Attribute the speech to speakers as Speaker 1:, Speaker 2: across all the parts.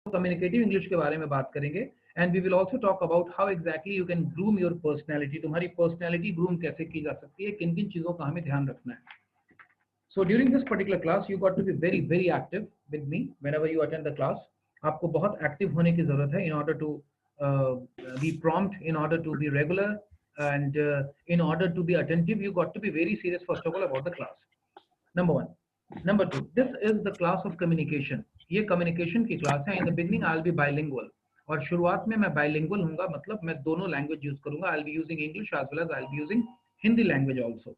Speaker 1: Communicative English के बारे में बात करेंगे and we will also talk about how exactly you can groom your personality. तुम्हारी पर्सनैलिटी ग्रूम कैसे की जा सकती है, किन किन चीजों का हमें ध्यान रखना है। So during this particular class, you got to be very, very active with me whenever you attend the class. आपको बहुत active होने की जरूरत है in order to be prompt, in order to be regular, and in order to be attentive. You got to be very serious first of all about the class. Number one. Number two. This is the class of communication. ये communication की class है. In the beginning, I'll be bilingual. और शुरुआत में मैं bilingual हूँगा, मतलब मैं दोनों language use करूँगा. I'll be using English as well as I'll be using Hindi language also.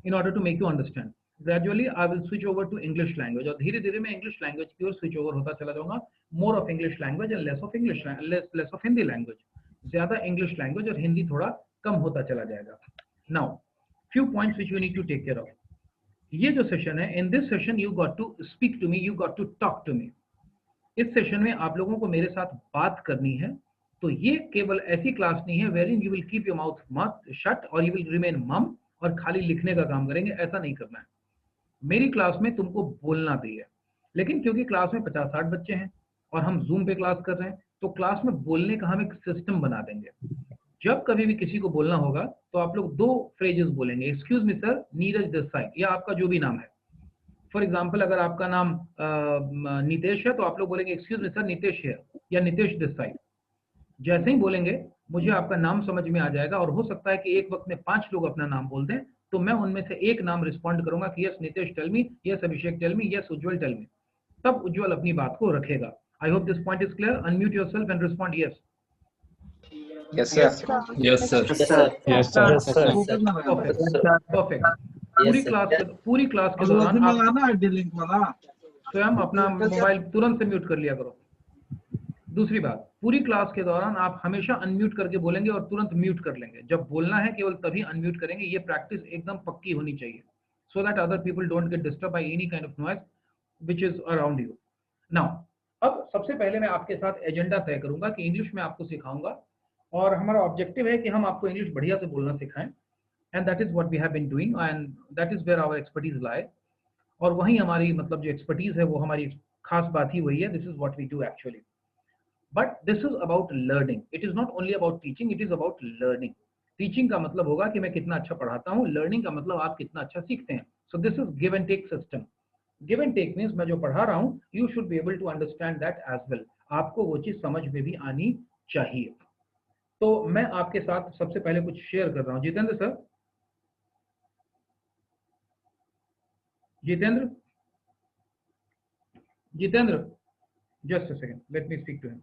Speaker 1: In order to make you understand, gradually I will switch over to English language और धीरे धीरे मैं English language की ओर switch over होता चला जाऊंगा. More of English language and less of English, less of Hindi language. ज्यादा English language और हिंदी थोड़ा कम होता चला जाएगा. Now, few points which you need to take care of. ये जो सेशन है, in this session you got to speak to me, you got to talk to me. इस सेशन में आप लोगों को मेरे साथ बात करनी है. तो ये केवल ऐसी क्लास नहीं है wherein you will keep your mouth shut or you will remain mum और खाली लिखने का काम करेंगे. ऐसा नहीं करना है. मेरी क्लास में तुमको बोलना भी है, लेकिन क्योंकि क्लास में 50-60 बच्चे हैं और हम जूम पे क्लास कर रहे हैं, तो क्लास में बोलने का हम एक सिस्टम बना देंगे. जब कभी भी किसी को बोलना होगा तो आप लोग दो फ्रेजेस बोलेंगे. Excuse me sir, Neeraj this side, या आपका जो भी नाम है. फॉर एग्जाम्पल, अगर आपका नाम नितेश है तो आप लोग बोलेंगे एक्सक्यूज मी सर, नितेश है, या नितेश दिस साइड. जैसे ही बोलेंगे मुझे आपका नाम समझ में आ जाएगा और हो सकता है कि एक वक्त में 5 लोग अपना नाम बोल दें, तो मैं उनमें से एक नाम रिस्पॉन्ड करूंगा कि yes Nitesh tell me, yes Abhishek tell me, yes Ujjwal tell me. तब उज्जवल अपनी बात को रखेगा. I hope this point is clear. Unmute yourself and respond yes.
Speaker 2: Yes, sir.
Speaker 3: Yes, sir.
Speaker 4: Yes, sir.
Speaker 5: Yes, sir.
Speaker 4: Yes, sir.
Speaker 1: Perfect. पूरी class के दौरान आप स्वयं अपना मोबाइल तुरंत से म्यूट कर लिया करो. दूसरी बात, पूरी क्लास के दौरान आप हमेशा अनम्यूट करके बोलेंगे और तुरंत म्यूट कर लेंगे. जब बोलना है केवल तभी अनम्यूट करेंगे. ये प्रैक्टिस एकदम पक्की होनी चाहिए, so that other people don't get disturb by any kind of noise which is around you. Now, अब सबसे पहले मैं आपके साथ एजेंडा तय करूंगा कि इंग्लिश में आपको सिखाऊंगा और हमारा ऑब्जेक्टिव है कि हम आपको इंग्लिश बढ़िया से बोलना सिखाएं. And that is what we have been doing and that is where our expertise lies. और वही हमारी मतलब जो एक्सपर्टीज है वो हमारी खास बात ही वही है. This is what we do actually. But this is about learning. It is not only about teaching, it is about learning. Teaching का मतलब होगा कि मैं कितना अच्छा पढ़ाता हूँ. Learning का मतलब आप कितना अच्छा सीखते हैं. So this is give and take system. Give and take means मैं जो पढ़ा रहा हूँ, you should be able to understand that as well. आपको वो चीज समझ में भी आनी चाहिए. तो मैं आपके साथ सबसे पहले कुछ शेयर कर रहा हूँ. Jitendra sir, Jitendra, just a second. Let me speak to him.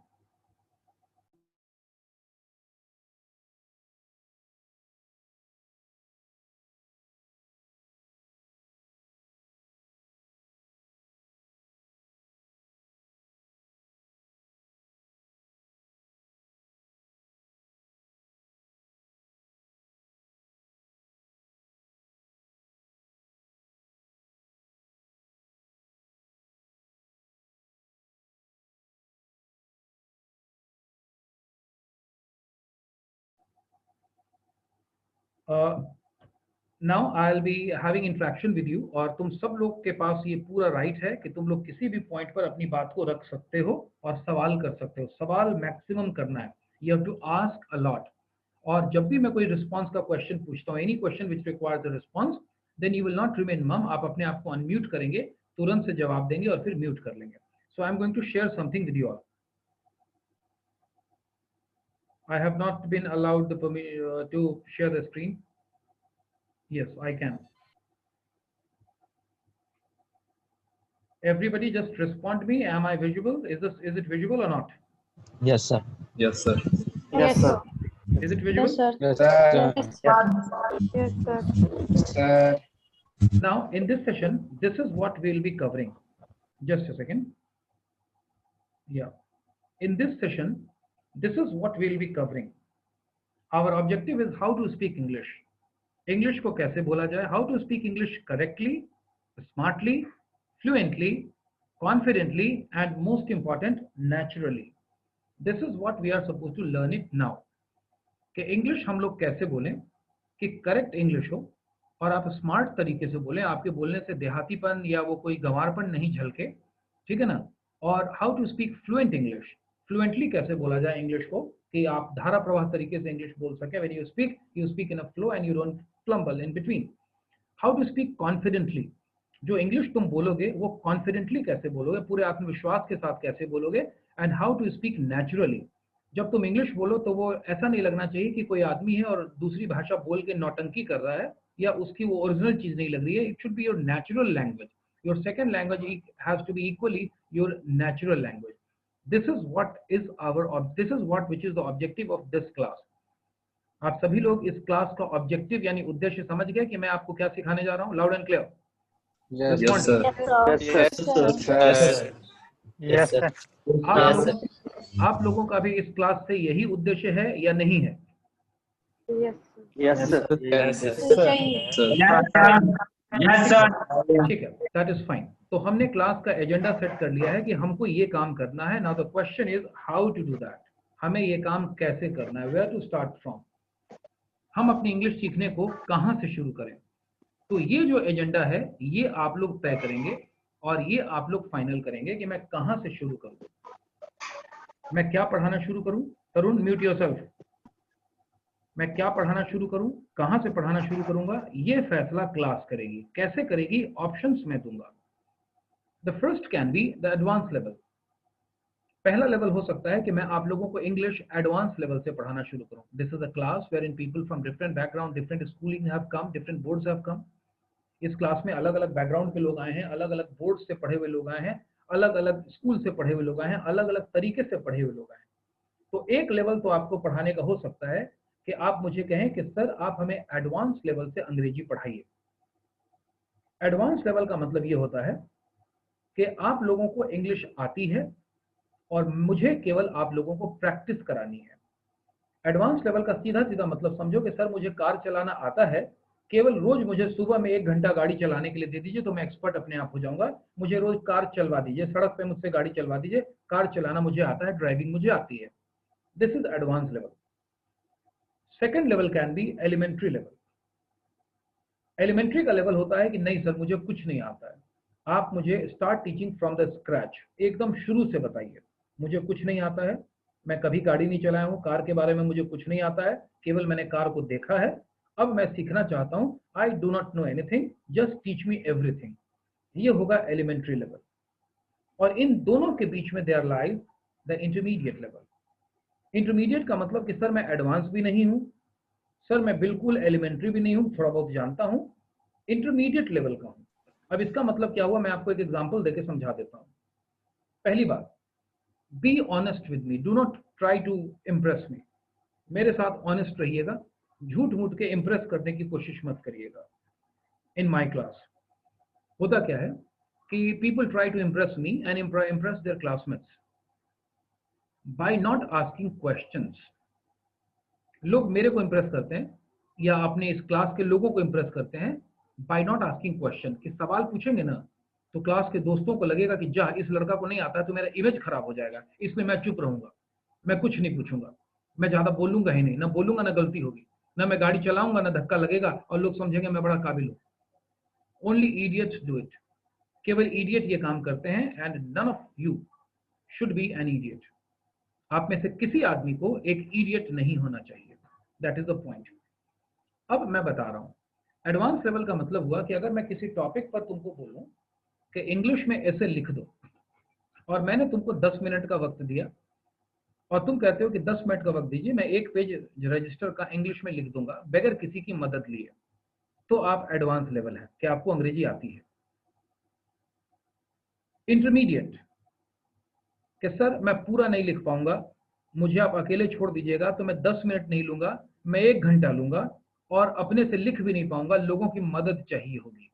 Speaker 1: Now I will be having interaction with you. और तुम सब लोग के पास ये पूरा राइट है कि तुम लोग किसी भी पॉइंट पर अपनी बात को रख सकते हो और सवाल कर सकते हो. सवाल मैक्सिमम करना है. You have to ask a lot. और जब भी मैं कोई रिस्पॉन्स का क्वेश्चन पूछता हूँ, any question which requires a response, then you will not remain mum. आप अपने आप को अनम्यूट करेंगे, तुरंत से जवाब देंगे और फिर म्यूट कर लेंगे. So I am going to share something with you all. I have not been allowed to share the screen. Yes, I can. Everybody just respond me. Am I visible? Is it visible or not?
Speaker 4: Yes, sir.
Speaker 3: Yes, sir.
Speaker 5: Yes, sir.
Speaker 1: Is it visible?
Speaker 5: Yes, sir.
Speaker 2: Yes, sir.
Speaker 5: Yes, sir.
Speaker 2: Sir.
Speaker 1: Now, in this session, this is what we'll be covering. Just a second. Yeah. In this session, this is what we'll be covering. Our objective is how to speak English. English को कैसे बोला जाए? How to speak English correctly, smartly, fluently, confidently, and most important, naturally. This is what we are supposed to learn it now. कि English हम लोग कैसे बोलें कि करेक्ट इंग्लिश हो और आप स्मार्ट तरीके से बोलें. आपके बोलने से देहातीपन या वो कोई गंवारपन नहीं झलके. ठीक है ना? और how to speak fluent English, fluently कैसे बोला जाए इंग्लिश को कि आप धारा प्रवाह तरीके से इंग्लिश बोल सके। When you speak in a flow and you don't fumble in between. How to speak confidently, जो इंग्लिश तुम बोलोगे वो कॉन्फिडेंटली कैसे बोलोगे, पूरे आत्मविश्वास के साथ कैसे बोलोगे। And how to speak naturally, जब तुम इंग्लिश बोलो तो वो ऐसा नहीं लगना चाहिए कि कोई आदमी है और दूसरी भाषा बोल के नौटंकी कर रहा है या उसकी वो ओरिजिनल चीज नहीं लग रही है। It should be your natural language, your second language has to be equally your natural language. This is what which is the objective of this class. आप सभी लोग इस क्लास का ऑब्जेक्टिव यानी उद्देश्य समझ गए कि मैं आपको क्या सिखाने जा रहा हूं? Loud and clear
Speaker 2: Yes,
Speaker 5: Yes, sir.
Speaker 2: yes, sir.
Speaker 1: आप लोगों का भी इस क्लास से यही उद्देश्य है या नहीं है?
Speaker 5: Yes, sir.
Speaker 2: Yes, sir.
Speaker 1: ठीक है, दैट इज फाइन। तो हमने क्लास का एजेंडा सेट कर लिया है कि हमको ये काम करना है। Now the question is how to do that, हमें ये काम कैसे करना है, वेयर टू स्टार्ट फ्रॉम, हम अपनी इंग्लिश सीखने को कहां से शुरू करें। तो ये जो एजेंडा है ये आप लोग तय करेंगे और ये आप लोग फाइनल करेंगे कि मैं कहां से शुरू करूं, मैं क्या पढ़ाना शुरू करूं। तरुण म्यूट योरसेल्फ। मैं क्या पढ़ाना शुरू करूं, कहां से पढ़ाना शुरू करूंगा, ये फैसला क्लास करेगी। कैसे करेगी, ऑप्शंस मैं दूंगा। The first can be the advance level. पहला लेवल हो सकता है कि मैं आप लोगों को इंग्लिश एडवांस लेवल से पढ़ाना शुरू करूं। This is a class wherein people from different background, different schooling have come, different boards have come. इस क्लास में अलग अलग बैकग्राउंड के लोग आए हैं, अलग अलग बोर्ड से पढ़े हुए लोग आए हैं, अलग अलग स्कूल से पढ़े हुए लोग आए हैं, अलग अलग तरीके से पढ़े हुए लोग आए हैं। तो एक लेवल तो आपको पढ़ाने का हो सकता है कि आप मुझे कहें कि सर आप हमें एडवांस लेवल से अंग्रेजी पढ़ाइए। एडवांस लेवल का मतलब ये होता है कि आप लोगों को इंग्लिश आती है और मुझे केवल आप लोगों को प्रैक्टिस करानी है। एडवांस लेवल का सीधा सीधा मतलब समझो कि सर मुझे कार चलाना आता है, केवल रोज मुझे सुबह में 1 घंटा गाड़ी चलाने के लिए दे दीजिए तो मैं एक्सपर्ट अपने आप हो जाऊंगा। मुझे रोज कार चलवा दीजिए, सड़क पे मुझसे गाड़ी चलवा दीजिए, कार चलाना मुझे आता है, ड्राइविंग मुझे आती है। This is advance level. Second level can be elementary level. Elementary का लेवल होता है कि नहीं सर मुझे कुछ नहीं आता है, आप मुझे start teaching from the scratch, एकदम शुरू से बताइए। मुझे कुछ नहीं आता है, मैं कभी गाड़ी नहीं चलाया हूँ, कार के बारे में मुझे कुछ नहीं आता है, केवल मैंने कार को देखा है, अब मैं सीखना चाहता हूँ। I do not know anything, just teach me everything. ये होगा एलिमेंट्री लेवल। और इन दोनों के बीच में there lies the intermediate level. Intermediate का मतलब कि सर मैं एडवांस भी नहीं हूँ, सर मैं बिल्कुल एलिमेंट्री भी नहीं हूँ, थोड़ा बहुत जानता हूँ, इंटरमीडिएट लेवल का हूँ। अब इसका मतलब क्या हुआ, मैं आपको एक एग्जांपल देके समझा देता हूँ। पहली बात, be honest with me, do not try to impress me. मेरे साथ ऑनेस्ट रहिएगा, झूठ मूठ के इम्प्रेस करने की कोशिश मत करिएगा। इन माई क्लास होता क्या है कि people try to impress me and impress their classmates by not asking questions. लोग मेरे को इम्प्रेस करते हैं या अपने इस क्लास के लोगों को इम्प्रेस करते हैं बाय नॉट आस्किंग क्वेश्चन। कि सवाल पूछेंगे ना तो क्लास के दोस्तों को लगेगा कि जा इस लड़का को नहीं आता है तो मेरा इमेज खराब हो जाएगा, इसलिए मैं चुप रहूंगा, मैं कुछ नहीं पूछूंगा, मैं ज्यादा बोलूंगा ही नहीं, ना बोलूंगा ना गलती होगी, ना मैं गाड़ी चलाऊंगा ना धक्का लगेगा और लोग समझेंगे मैं बड़ा काबिल हूं। Only idiots do it. केवल इडियट ये काम करते हैं and none of you should be an idiot. आप में से किसी आदमी को एक इडियट नहीं होना चाहिए। That is the point. अब मैं बता रहा हूं, एडवांस लेवल का मतलब हुआ कि अगर मैं किसी टॉपिक पर तुमको बोलूं कि इंग्लिश में ऐसे लिख दो और मैंने तुमको 10 मिनट का वक्त दिया और तुम कहते हो कि 10 मिनट का वक्त दीजिए, मैं 1 पेज रजिस्टर का इंग्लिश में लिख दूंगा बगैर किसी की मदद लिए, तो आप एडवांस लेवल है कि आपको अंग्रेजी आती है। इंटरमीडिएट कि सर मैं पूरा नहीं लिख पाऊंगा, मुझे आप अकेले छोड़ दीजिएगा तो मैं 10 मिनट नहीं लूंगा, मैं 1 घंटा लूंगा और अपने से लिख भी नहीं पाऊंगा, लोगों की मदद चाहिए होगी।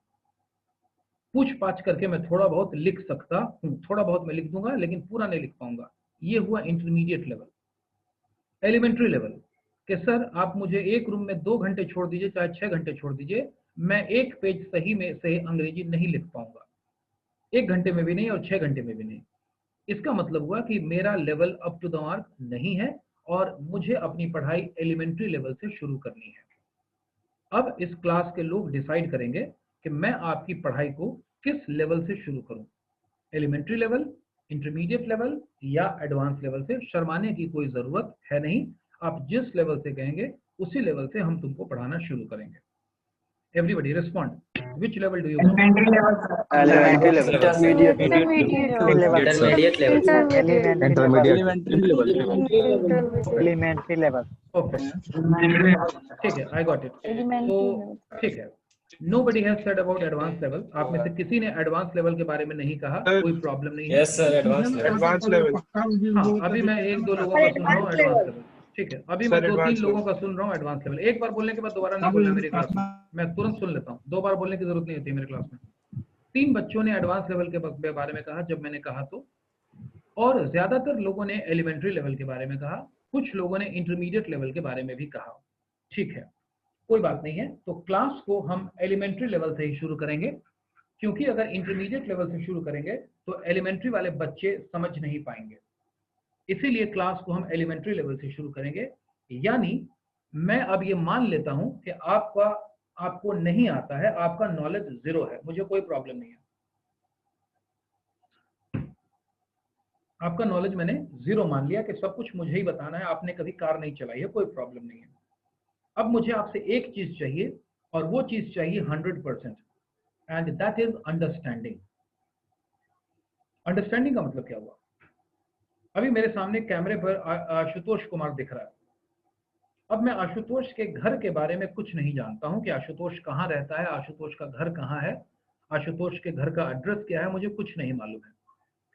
Speaker 1: पूछ पाछ करके मैं थोड़ा बहुत लिख सकता हूं, थोड़ा बहुत मैं लिख दूंगा लेकिन पूरा नहीं लिख पाऊंगा। ये हुआ इंटरमीडिएट लेवल। एलिमेंट्री लेवल कि सर आप मुझे एक रूम में 2 घंटे छोड़ दीजिए, चाहे 6 घंटे छोड़ दीजिए, मैं 1 पेज सही में सही अंग्रेजी नहीं लिख पाऊंगा, 1 घंटे में भी नहीं और 6 घंटे में भी नहीं। इसका मतलब हुआ कि मेरा level up to the mark नहीं है और मुझे अपनी पढ़ाई एलिमेंट्री लेवल से शुरू करनी है। अब इस क्लास के लोग डिसाइड करेंगे कि मैं आपकी पढ़ाई को किस लेवल से शुरू करूं, एलिमेंट्री लेवल इंटरमीडिएट लेवल या एडवांस लेवल से शर्माने की कोई जरूरत है नहीं। आप जिस लेवल से कहेंगे उसी लेवल से हम तुमको पढ़ाना शुरू करेंगे। Everybody respond, which level do you want?
Speaker 2: Elementary level.
Speaker 5: Intermediate
Speaker 2: Elementary level.
Speaker 1: Okay, ठीक है, आई गॉट इट। तो ठीक है, nobody has said about advanced level। आप में से किसी ने एडवांस लेवल के बारे में नहीं कहा, कोई प्रॉब्लम नहीं है।
Speaker 3: Yes sir, advance level.
Speaker 1: हाँ, अभी मैं एक दो लोगों का सुन रहा हूँ एडवांस लेवल। ठीक है, अभी मैं
Speaker 3: सर,
Speaker 1: दो तीन
Speaker 3: advanced
Speaker 1: लोगों का सुन रहा हूँ एडवांस लेवल। एक बार बोलने के बाद दोबारा नहीं बोलना मेरी क्लास में, मैं तुरंत सुन लेता हूँ। 2 बार बोलने की जरूरत नहीं होती मेरे क्लास में। 3 बच्चों ने एडवांस लेवल के बारे में कहा जब मैंने कहा तो, और ज्यादातर लोगों ने एलिमेंट्री लेवल के बारे में कहा, कुछ लोगों ने इंटरमीडिएट लेवल के बारे में भी कहा। ठीक है, कोई बात नहीं है। तो क्लास को हम एलिमेंट्री लेवल से ही शुरू करेंगे, क्योंकि अगर इंटरमीडिएट लेवल से शुरू करेंगे तो एलिमेंट्री वाले बच्चे समझ नहीं पाएंगे। इसीलिए क्लास को हम एलिमेंट्री लेवल से शुरू करेंगे। यानी मैं अब ये मान लेता हूं कि आपको नहीं आता है, आपका नॉलेज 0 है, मुझे कोई प्रॉब्लम नहीं है। आपका नॉलेज मैंने 0 मान लिया कि सब कुछ मुझे ही बताना है, आपने कभी कार नहीं चलाई है, कोई प्रॉब्लम नहीं है। अब मुझे आपसे एक चीज चाहिए, और वो चीज चाहिए 100%, and that is understanding. Understanding का मतलब क्या हुआ? अभी मेरे सामने कैमरे पर आशुतोष कुमार दिख रहा है। अब मैं आशुतोष के घर के बारे में कुछ नहीं जानता हूं कि आशुतोष कहाँ रहता है, आशुतोष का घर कहाँ है, आशुतोष के घर का एड्रेस क्या है, मुझे कुछ नहीं मालूम है।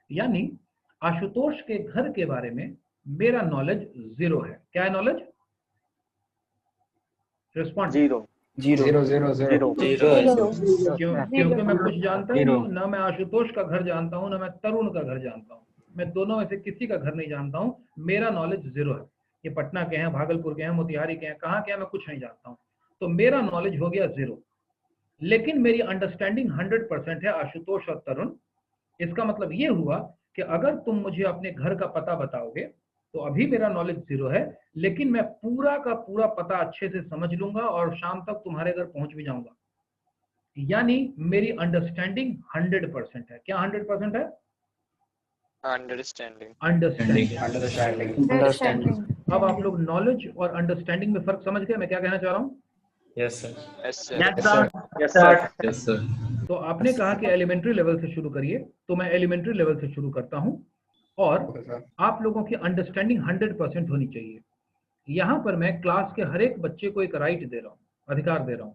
Speaker 1: यानी आशुतोष के घर के बारे में मेरा नॉलेज 0 है। क्या है नॉलेज? रिस्पॉन्ड।
Speaker 2: 0.
Speaker 1: क्योंकि मैं कुछ जानता ही नहीं, ना मैं आशुतोष का घर जानता हूं, ना मैं तरुण का घर जानता हूं, मैं दोनों में से किसी का घर नहीं जानता हूं। मेरा नॉलेज 0 है। ये पटना के हैं, भागलपुर के हैं, मोतिहारी के हैं, कहाँ के हैं, मैं कुछ नहीं जानता हूं। तो मेरा नॉलेज हो गया 0। लेकिन मेरी अंडरस्टैंडिंग 100% है आशुतोष और तरुण। इसका मतलब ये हुआ कि अगर तुम मुझे अपने घर का पता बताओगे तो अभी मेरा नॉलेज 0 है, लेकिन मैं पूरा का पूरा पता अच्छे से समझ लूंगा और शाम तक तुम्हारे घर पहुंच भी जाऊंगा। यानी मेरी अंडरस्टैंडिंग 100% है। क्या 100% है?
Speaker 3: अंडरस्टैंडिंग।
Speaker 1: अब आप लोग नॉलेज और अंडरस्टैंडिंग में फर्क समझ गए मैं क्या कहना चाह रहा हूँ?
Speaker 3: Yes sir.
Speaker 1: तो आपने कहा कि एलिमेंट्री लेवल से शुरू करिए, तो मैं एलिमेंट्री लेवल से शुरू करता हूं, और आप लोगों की अंडरस्टैंडिंग 100% होनी चाहिए। यहां पर मैं क्लास के हर एक बच्चे को एक राइट दे रहा हूं, अधिकार दे रहा हूं,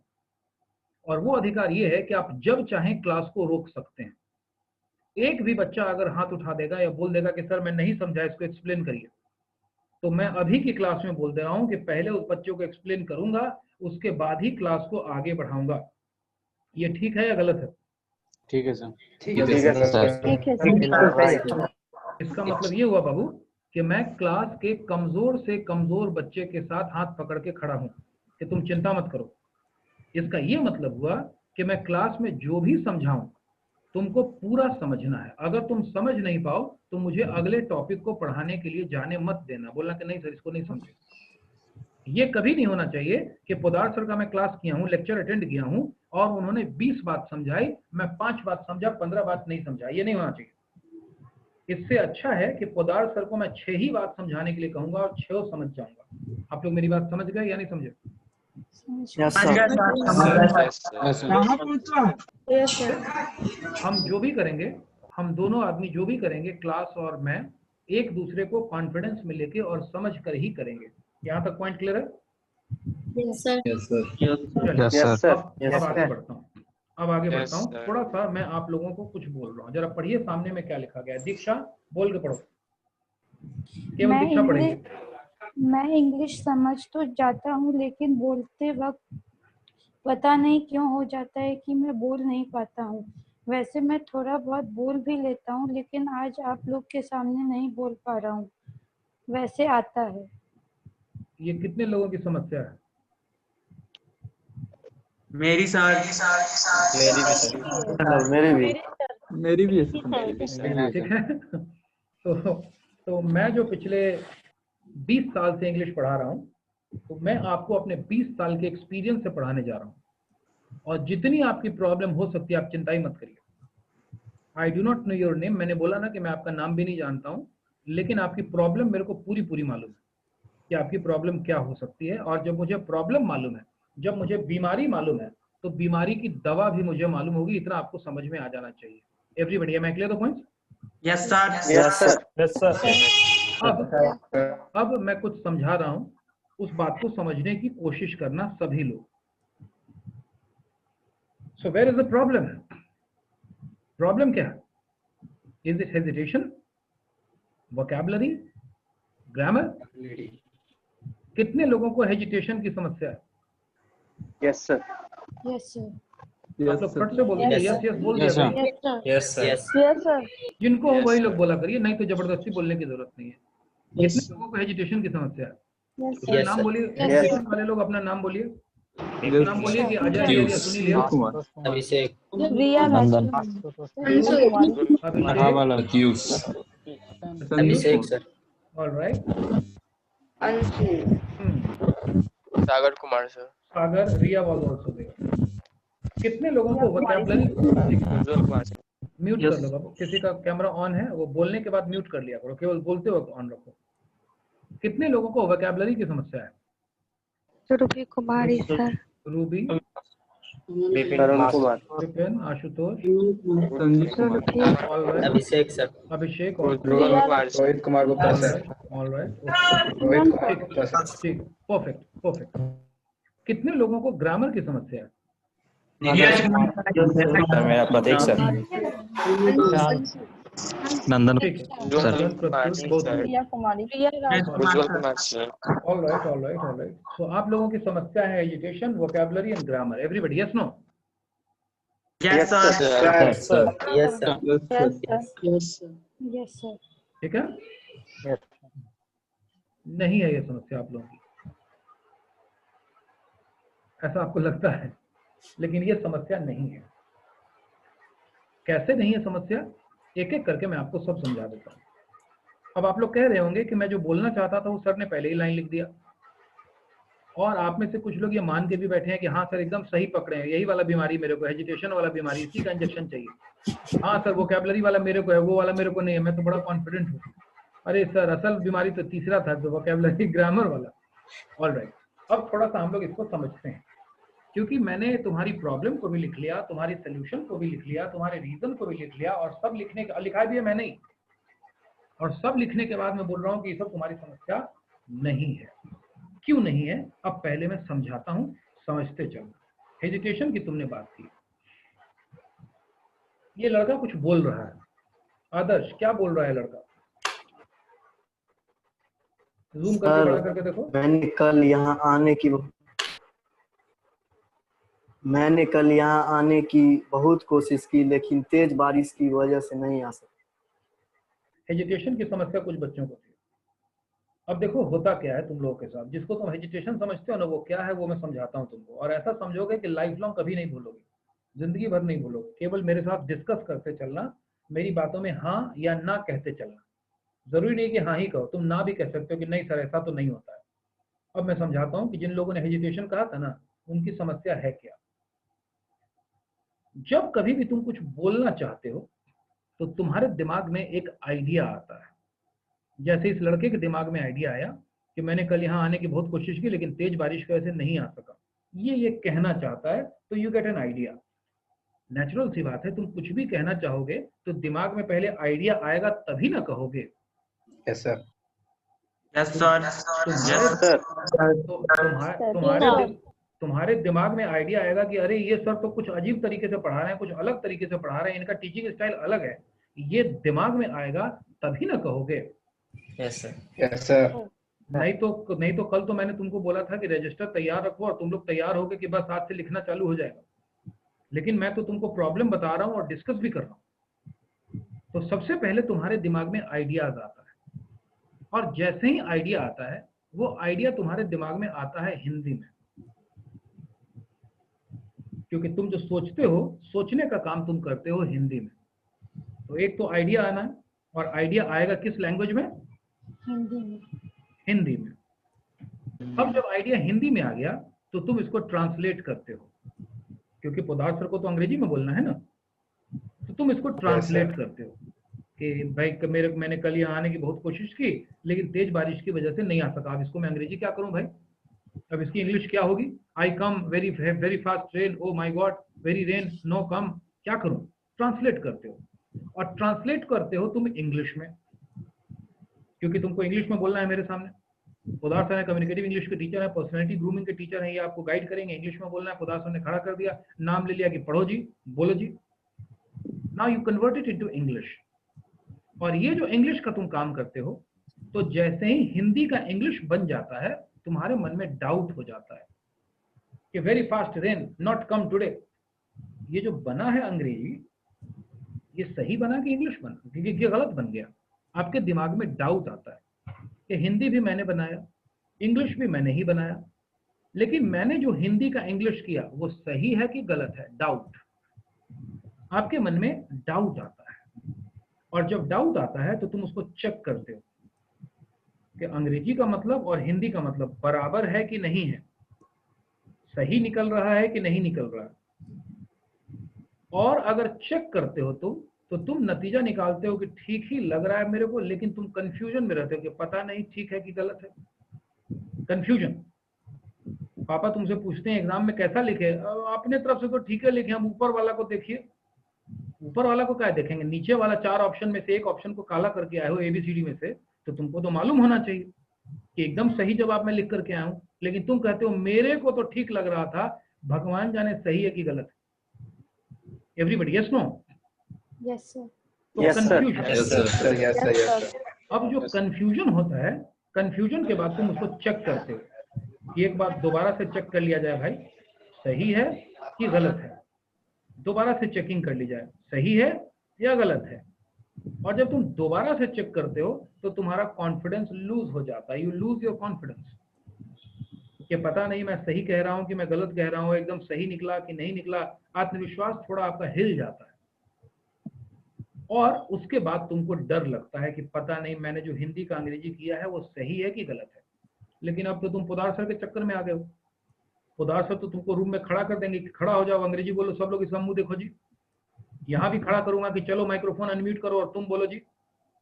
Speaker 1: और वो अधिकार ये है कि आप जब चाहें क्लास को रोक सकते हैं। एक भी बच्चा अगर हाथ उठा देगा या बोल देगा कि सर मैं नहीं समझा, इसको एक्सप्लेन करिए, तो मैं अभी की क्लास में बोल दे रहा हूं कि पहले उस बच्चों को एक्सप्लेन करूंगा, उसके बाद ही क्लास को आगे बढ़ाऊंगा। ये ठीक है या गलत है?
Speaker 2: ठीक है सर.
Speaker 5: ठीक है सर।
Speaker 1: इसका मतलब ये हुआ बाबू कि मैं क्लास के कमजोर से कमजोर बच्चे के साथ हाथ पकड़ के खड़ा हूं कि तुम चिंता मत करो। इसका ये मतलब हुआ कि मैं क्लास में जो भी समझाऊं तुमको पूरा समझना है। अगर तुम समझ नहीं पाओ तो मुझे अगले टॉपिक को पढ़ाने के लिए जाने मत देना, बोलना कि नहीं सर इसको नहीं समझे। ये कभी नहीं होना चाहिए कि पोदार सर का मैं क्लास किया हूं, लेक्चर अटेंड किया हूं और उन्होंने 20 बात समझाई, मैं 5 बात समझा, 15 बात नहीं समझा। ये नहीं होना चाहिए। इससे अच्छा है कि पोदार सर को मैं 6 ही बात समझाने के लिए कहूंगा और 6 समझ जाऊंगा। आप लोग मेरी बात समझ गए या नहीं समझे? हम जो भी करेंगे, हम दोनों आदमी जो भी करेंगे, क्लास और मैं, एक दूसरे को कॉन्फिडेंस में लेके और समझ कर ही करेंगे। यहाँ तक पॉइंट क्लियर है? अब आगे बढ़ता हूँ। थोड़ा सा मैं आप लोगों को कुछ बोल रहा हूँ, जरा पढ़िए सामने में क्या लिखा गया है। दीक्षा बोल के पढ़ो, केवल दीक्षा पढ़ेगी।
Speaker 5: मैं इंग्लिश समझ तो जाता हूँ, लेकिन बोलते वक्त पता नहीं क्यों हो जाता है कि मैं बोल नहीं पाता हूँ। वैसे मैं थोड़ा बहुत बोल भी लेता हूँ, लेकिन आज आप लोग के सामने नहीं बोल पा रहा हूँ। वैसे आता है।
Speaker 1: ये कितने लोगों की समस्या है?
Speaker 4: मेरी भी
Speaker 1: ठीक है। तो मैं जो पिछले 20 साल से इंग्लिश पढ़ा रहा हूँ, तो मैं आपको अपने 20 साल के एक्सपीरियंस से पढ़ाने जा रहा हूँ, और जितनी आपकी प्रॉब्लम हो सकती है आप चिंता ही मत करिए। I do not know your name, मैंने बोला ना कि मैं आपका नाम भी नहीं जानता हूँ, लेकिन आपकी प्रॉब्लम मेरे को पूरी पूरी मालूम है कि आपकी प्रॉब्लम क्या हो सकती है। और जब मुझे प्रॉब्लम मालूम है, जब मुझे बीमारी मालूम है, तो बीमारी की दवा भी मुझे मालूम होगी। इतना आपको समझ में आ जाना चाहिए। Everybody, am I clear the points?
Speaker 3: Yes, sir.
Speaker 2: Yes, sir.
Speaker 3: Yes, sir.
Speaker 1: अब मैं कुछ समझा रहा हूं, उस बात को समझने की कोशिश करना सभी लोग। So where is the problem? Problem क्या है? Is it hesitation, vocabulary, grammar? कितने लोगों को हेजिटेशन की समस्या है?
Speaker 2: Yes, sir.
Speaker 5: Yes sir.
Speaker 1: आप लोग फट से बोलिए,
Speaker 3: Yes,
Speaker 1: यस यस बोल
Speaker 2: Yes,
Speaker 1: दिया
Speaker 2: sir.
Speaker 1: करिए।
Speaker 5: Yes sir.
Speaker 3: Yes, sir.
Speaker 5: Yes sir.
Speaker 1: जिनको हो
Speaker 3: Yes,
Speaker 1: वही
Speaker 3: sir.
Speaker 1: लोग बोला करिए, नहीं तो जबरदस्ती बोलने की जरूरत नहीं है। कितने लोगों को हेजिटेशन की समस्या है?
Speaker 5: यस
Speaker 1: अपना
Speaker 5: सर।
Speaker 1: नाम बोलिए।
Speaker 5: Yes,
Speaker 1: hesitation
Speaker 2: sir.
Speaker 1: वाले लोग अपना नाम बोलिए।
Speaker 3: Yes,
Speaker 1: नाम बोलिए कि Ajay,
Speaker 5: Yes.
Speaker 1: Liya, Sunil, Liya,
Speaker 4: Abhishek,
Speaker 5: Riya
Speaker 4: Nandan,
Speaker 1: Abhishek.
Speaker 4: Abhishek sir,
Speaker 1: alright.
Speaker 6: Sagar Kumar sir.
Speaker 1: Sagar, Riya was also there. कितने लोगों को vocabulary?
Speaker 6: Ujjwal Kumar sir.
Speaker 1: Mute कर लो बाबू, किसी का कैमरा ऑन है वो बोलने के बाद म्यूट कर लिया करो, केवल बोलते वक्त ऑन रखो। कितने लोगों को वोकैबुलरी की समस्या है?
Speaker 7: Ruby Kumari sir.
Speaker 1: Ruby,
Speaker 2: Tarun Kumar.
Speaker 1: Vipin, Ashutosh,
Speaker 7: Ruby
Speaker 1: alright,
Speaker 4: Abhishek sir,
Speaker 1: Abhishek,
Speaker 6: Ujjwal Kumar sir.
Speaker 3: Rohit Kumar Gupta sir,
Speaker 1: alright,
Speaker 3: Rohit Kumar Gupta sir,
Speaker 1: ठीक, परफेक्ट परफेक्ट। कितने लोगों को ग्रामर की समस्या है?
Speaker 4: सर मेरा प्रतीक सर, नंदन
Speaker 1: ठीक है,
Speaker 6: Ujjwal
Speaker 1: Nandan,
Speaker 6: Kumar
Speaker 1: Pratyush, both
Speaker 6: sir.
Speaker 1: of you.
Speaker 6: Ujjwal Kumar sir.
Speaker 1: Alright alright alright. So आप लोगों की समस्या है education, vocabulary and grammar. Everybody, yes no?
Speaker 2: Yes, sir.
Speaker 4: Yes sir, yes sir,
Speaker 5: yes sir.
Speaker 1: ठीक है?
Speaker 2: Yes.
Speaker 1: नहीं है ये समस्या आप लोगों की, ऐसा आपको लगता है, लेकिन ये समस्या नहीं है। कैसे नहीं है समस्या? एक एक करके मैं आपको सब समझा देता हूँ। अब आप लोग कह रहे होंगे कि मैं जो बोलना चाहता था वो सर ने पहले ही लाइन लिख दिया, और आप में से कुछ लोग ये मान के भी बैठे हैं कि हाँ सर एकदम सही पकड़े हैं, यही वाला बीमारी मेरे को, हेजिटेशन वाला बीमारी, इसी का इंजेक्शन चाहिए। हाँ सर वोकैबुलरी वाला मेरे को है, वो वाला मेरे को नहीं है, मैं तो बड़ा कॉन्फिडेंट हूँ। अरे सर असल बीमारी तो तीसरा था, जो वोकैबुलरी ग्रामर वाला। ऑलराइट, अब थोड़ा सा हम लोग इसको समझते हैं, क्योंकि मैंने तुम्हारी प्रॉब्लम को भी लिख लिया, तुम्हारी सोल्यूशन को भी लिख लिया, तुम्हारे रीजन को भी लिख लिया, और सब लिखने का लिखा भी है मैंने ही, और सब लिखने के बाद मैं बोल रहा हूँ कि ये सब तुम्हारी समस्या नहीं है। क्यों नहीं है? अब पहले मैं समझाता हूँ, समझते चलो। हेजिटेशन की तुमने बात की, ये लड़का कुछ बोल रहा है। आदर्श क्या बोल रहा है लड़का? जूम करके बड़ा करके देखो।
Speaker 8: मैंने कल यहाँ आने की बहुत कोशिश की, लेकिन तेज बारिश की वजह से नहीं आ सका।
Speaker 1: हेजिटेशन की समस्या कुछ बच्चों को थी। अब देखो होता क्या है तुम लोगों के साथ, जिसको तुम हेजिटेशन समझते हो ना, वो क्या है वो मैं समझाता हूँ तुमको, और ऐसा समझोगे कि लाइफ लॉन्ग कभी नहीं भूलोगे, जिंदगी भर नहीं भूलोगे। केवल मेरे साथ डिस्कस करते चलना, मेरी बातों में हाँ या ना कहते चलना। जरूरी नहीं कि हाँ ही कहो, तुम ना भी कह सकते हो कि नहीं सर ऐसा तो नहीं होता है। अब मैं समझाता हूँ कि जिन लोगों ने हेजिटेशन कहा था ना, उनकी समस्या है क्या। जब कभी भी तुम कुछ बोलना चाहते हो तो तुम्हारे दिमाग में एक आइडिया आता है। जैसे इस लड़के के दिमाग में आइडिया आया कि मैंने कल यहाँ आने की बहुत कोशिश की, लेकिन तेज बारिश की वजह से नहीं आ सका, ये कहना चाहता है, तो you get an idea. Natural सी बात है, तुम कुछ भी कहना चाहोगे तो दिमाग में पहले आइडिया आएगा, तभी ना कहोगे।
Speaker 3: यस सर,
Speaker 1: तुम्हारे दिमाग में आइडिया आएगा कि अरे ये सर तो कुछ अजीब तरीके से पढ़ा रहे हैं, कुछ अलग तरीके से पढ़ा रहे हैं, इनका टीचिंग स्टाइल अलग है, ये दिमाग में आएगा, तभी ना कहोगे।
Speaker 3: Yes sir, yes sir.
Speaker 1: नहीं तो कल तो मैंने तुमको बोला था कि रजिस्टर तैयार रखो, और तुम लोग तैयार होगे कि बस आज से लिखना चालू हो जाएगा। लेकिन मैं तो तुमको प्रॉब्लम बता रहा हूँ और डिस्कस भी कर रहा हूँ। तो सबसे पहले तुम्हारे दिमाग में आइडियाज आता है, और जैसे ही आइडिया आता है, वो आइडिया तुम्हारे दिमाग में आता है हिंदी में, क्योंकि तुम जो सोचते हो, सोचने का काम तुम करते हो हिंदी में। तो एक तो आइडिया आना है, और आइडिया आएगा किस लैंग्वेज में?
Speaker 5: हिंदी में।
Speaker 1: हिंदी में। अब जब आइडिया हिंदी में आ गया तो तुम इसको ट्रांसलेट करते हो, क्योंकि पोदार सर को तो अंग्रेजी में बोलना है ना, तो तुम इसको ट्रांसलेट करते हो कि भाई मैंने कल यहाँ आने की बहुत कोशिश की लेकिन तेज बारिश की वजह से नहीं आ सका। अब इसको मैं अंग्रेजी क्या करूं भाई, अब इसकी इंग्लिश क्या होगी? I come very fast rain, oh my God very rain, no come, क्या करूं? ट्रांसलेट करते हो। और ट्रांसलेट करते हो तुम इंग्लिश में, क्योंकि तुमको इंग्लिश में बोलना है मेरे सामने। पोदार सर कम्युनिकेटिव इंग्लिश के टीचर है, पर्सनैलिटी ग्रूमिंग के टीचर है, ये आपको गाइड करेंगे। इंग्लिश में बोलना है, पोदार सर ने खड़ा कर दिया, नाम ले लिया कि पढ़ो जी, बोलो जी। Now you convert it into English. और ये जो इंग्लिश का तुम काम करते हो, तो जैसे ही हिंदी का इंग्लिश बन जाता है तुम्हारे मन में डाउट हो जाता है कि very fast rain not come today. ये जो बना है अंग्रेजी, ये सही बना कि इंग्लिश बना? क्योंकि ये गलत बन गया। आपके दिमाग में डाउट आता है कि हिंदी भी मैंने बनाया, इंग्लिश भी मैंने ही बनाया, लेकिन मैंने जो हिंदी का इंग्लिश किया वो सही है कि गलत है? डाउट, आपके मन में डाउट आता है। और जब डाउट आता है तो तुम उसको चेक करते हो कि अंग्रेजी का मतलब और हिंदी का मतलब बराबर है कि नहीं है, सही निकल रहा है कि नहीं निकल रहा है। और अगर चेक करते हो तो तुम नतीजा निकालते हो कि ठीक ही लग रहा है मेरे को, लेकिन तुम कंफ्यूजन में रहते हो कि पता नहीं ठीक है कि गलत है। कंफ्यूजन। पापा तुमसे पूछते हैं एग्जाम में कैसा लिखे, अपने तरफ से तो ठीक है लिखे, हम ऊपर वाला को देखिए। ऊपर वाला को क्या देखेंगे? नीचे वाला 4 ऑप्शन में से एक ऑप्शन को काला करके आए हो ABCD में से, तो तुमको तो मालूम होना चाहिए कि एकदम सही जवाब मैं लिख करके आया हूं, लेकिन तुम कहते हो मेरे को तो ठीक लग रहा था, भगवान जाने सही है कि गलत है। Everybody yes no?
Speaker 5: Yes sir.
Speaker 2: Yes, sir.
Speaker 1: अब जो कंफ्यूजन होता है, कंफ्यूजन के बाद तुम उसको चेक करते हो कि एक बार दोबारा से चेक कर लिया जाए भाई सही है कि गलत है। दोबारा से चेकिंग कर ली जाए सही है या गलत है। और जब तुम दोबारा से चेक करते हो तो तुम्हारा कॉन्फिडेंस लूज हो जाता है। यू लूज योर कॉन्फिडेंस कि पता नहीं मैं सही कह रहा हूं कि मैं गलत कह रहा हूं, एकदम सही निकला कि नहीं निकला। आत्मविश्वास थोड़ा आपका हिल जाता है और उसके बाद तुमको डर लगता है कि पता नहीं मैंने जो हिंदी का अंग्रेजी किया है वो सही है कि गलत है। लेकिन अब तो तुम पोदार सर के चक्कर में आ गए हो। पोदार सर तो तुमको रूम में खड़ा कर देंगे कि खड़ा हो जाओ, अंग्रेजी बोलो, सब लोग इसका मुंह देखो जी। यहाँ भी खड़ा करूंगा कि चलो माइक्रोफोन अनम्यूट करो और तुम बोलो जी।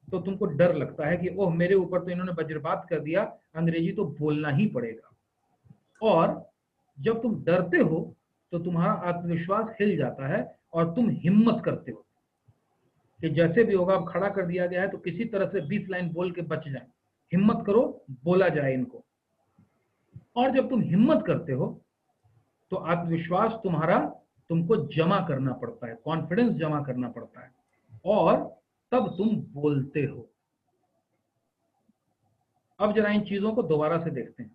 Speaker 1: तो तुमको डर लगता है कि ओह मेरे ऊपर तो इन्होंने वज्रपात कर दिया, अंग्रेजी तो बोलना ही पड़ेगा। और जब तुम डरते हो तो तुम्हारा आत्मविश्वास हिल जाता है और तुम हिम्मत करते हो कि जैसे भी होगा अब खड़ा कर दिया गया है तो किसी तरह से 20 लाइन बोल के बच जाए। हिम्मत करो, बोला जाए इनको। और जब तुम हिम्मत करते हो तो आत्मविश्वास तुम्हारा तुमको जमा करना पड़ता है, कॉन्फिडेंस जमा करना पड़ता है, और तब तुम बोलते हो। अब जरा इन चीजों को दोबारा से देखते हैं।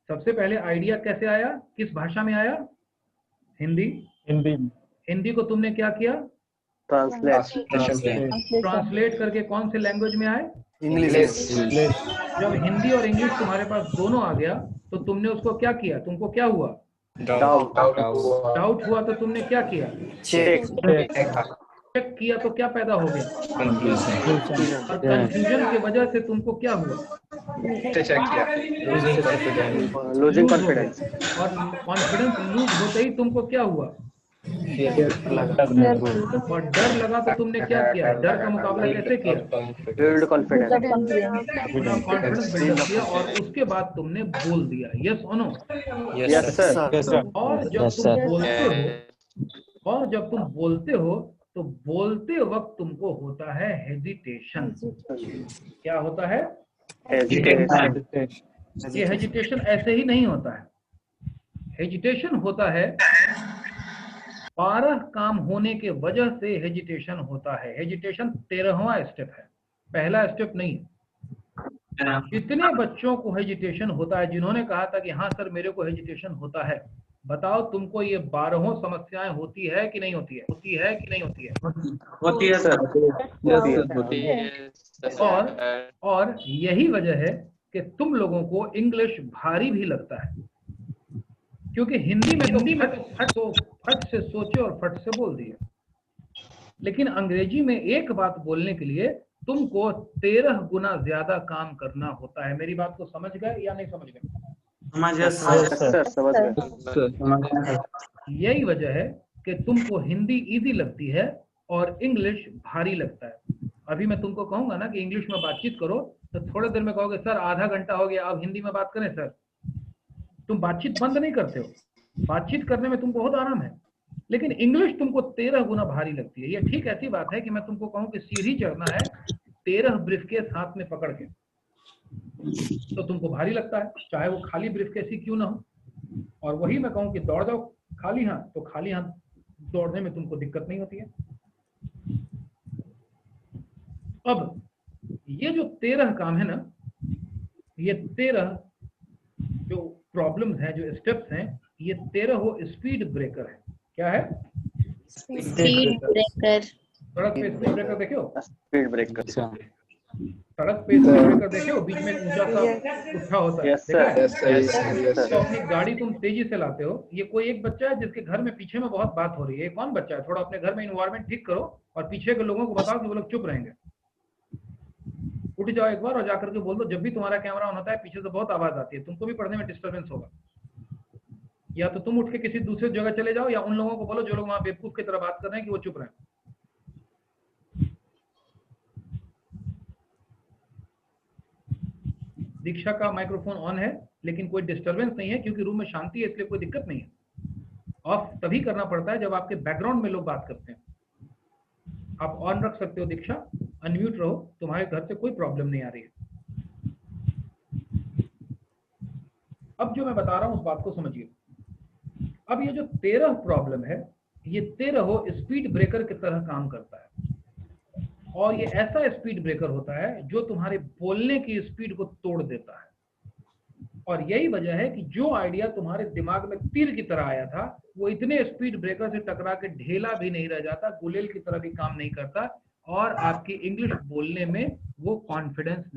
Speaker 1: सबसे पहले आइडिया कैसे आया, किस भाषा में आया? हिंदी। हिंदी को तुमने क्या किया? ट्रांसलेट करके कौन से लैंग्वेज में आए?
Speaker 8: इंग्लिश।
Speaker 1: जब हिंदी और इंग्लिश तुम्हारे पास दोनों आ गया तो तुमने उसको क्या किया? तुमको क्या हुआ? डाउट हुआ तो तुमने क्या किया? चेक किया तो क्या पैदा हो गया? और कंफ्यूजन की वजह से तुमको क्या हुआ?
Speaker 2: Losing confidence.
Speaker 1: और कॉन्फिडेंस लूज होते ही तुमको क्या हुआ? और डर लगा तो तुमने क्या किया? डर का मुकाबला कैसे किया?
Speaker 2: Build confidence.
Speaker 1: कॉन्फिडेंस बिल्डअप किया और उसके बाद तुमने बोल दिया। यस और नो?
Speaker 2: Yes sir.
Speaker 1: और जब तुम बोलते हो तो बोलते वक्त तुमको होता है हेजिटेशन। क्या होता है? ये हेजिटेशन ऐसे ही नहीं होता है। हेजिटेशन होता है 12 काम होने के वजह से हेजिटेशन होता है। हेजिटेशन 13वां स्टेप है, पहला स्टेप नहीं। कितने बच्चों को हेजिटेशन होता है जिन्होंने कहा था कि हाँ सर मेरे को हेजिटेशन होता है? बताओ तुमको ये 12 समस्याएं होती है कि नहीं होती है? होती है कि नहीं होती है?
Speaker 2: होती है सर।
Speaker 1: और यही वजह है कि तुम लोगों को इंग्लिश भारी भी लगता है, क्योंकि हिंदी में तो फट से सोचे और फट से बोल दिए, लेकिन अंग्रेजी में एक बात बोलने के लिए तुमको 13 गुना ज्यादा काम करना होता है। मेरी बात को समझ गए या नहीं समझ गए?
Speaker 2: समझ गए।
Speaker 1: यही वजह है कि तुमको हिंदी इजी लगती है और इंग्लिश भारी लगता है। अभी मैं तुमको कहूंगा ना कि इंग्लिश में बातचीत करो तो थोड़ी देर में कहोगे सर आधा घंटा हो गया, अब हिंदी में बात करें सर। तुम बातचीत बंद नहीं करते हो, बातचीत करने में तुमको बहुत आराम है, लेकिन इंग्लिश तुमको 13 गुना भारी लगती है। ये ठीक ऐसी बात है कि मैं तुमको कहूं कि सीढ़ी चढ़ना है 13 ब्रीफकेस हाथ में पकड़ के, तो तुमको भारी लगता है, चाहे वो खाली ब्रीफकेस ही क्यों ना हो। और वही मैं कहूं कि दौड़ जाओ खाली हाथ, तो खाली हाथ दौड़ने में तुमको दिक्कत नहीं होती है। अब ये जो 13 काम है ना, ये 13 जो प्रॉब्लम्स हैं, जो स्टेप्स हैं, ये 13 वो स्पीड ब्रेकर है। क्या है?
Speaker 5: Speed breaker.
Speaker 1: सड़क पे स्पीड ब्रेकर देखे हो?
Speaker 2: Speed breaker.
Speaker 1: सड़क पे स्पीड ब्रेकर देखे हो? बीच में ऊंचा सा उठा होता है,
Speaker 2: यस
Speaker 1: देखा है?
Speaker 2: Sir, yes sir.
Speaker 1: तो अपनी गाड़ी तुम तेजी से लाते हो। ये कोई एक बच्चा है जिसके घर में पीछे में बहुत बात हो रही है, ये कौन बच्चा है? थोड़ा अपने घर में इन्वायरमेंट ठीक करो और पीछे के लोगों को बताओ कि वो लोग चुप रहेंगे। उठ जाओ एक बार और जाकर के बोल दो, जब भी तुम्हारा कैमरा ऑन होता है पीछे से बहुत आवाज आती है, तुमको भी पढ़ने में डिस्टर्बेंस होगा। या तो तुम उठ के किसी दूसरी जगह चले जाओ, या उन लोगों को बोलो जो लोग वहां बेवकूफ की तरह बात कर रहे हैं कि वो चुप रहे। दीक्षा का माइक्रोफोन ऑन है लेकिन कोई डिस्टरबेंस नहीं है, क्योंकि रूम में शांति है, इसलिए कोई दिक्कत नहीं है। ऑफ तभी करना पड़ता है जब आपके बैकग्राउंड में लोग बात करते हैं। आप ऑन रख सकते हो दीक्षा, अनम्यूट रहो, तुम्हारे घर से कोई प्रॉब्लम नहीं आ रही है। अब जो मैं बता रहा हूं उस बात को समझिए। अब ये जो 13 प्रॉब्लम है, ये 13 स्पीड ब्रेकर की तरह काम करता है, और ये ऐसा स्पीड ब्रेकर होता है जो तुम्हारे बोलने की स्पीड को तोड़ देता है। और यही वजह है कि जो आइडिया तुम्हारे दिमाग में तीर की तरह आया था, वो इतने स्पीड ब्रेकर से टकरा के ढेला भी नहीं रह जाता, गुलेल की तरह भी काम नहीं करता, और आपकी इंग्लिश बोलने में वो कॉन्फिडेंस नहीं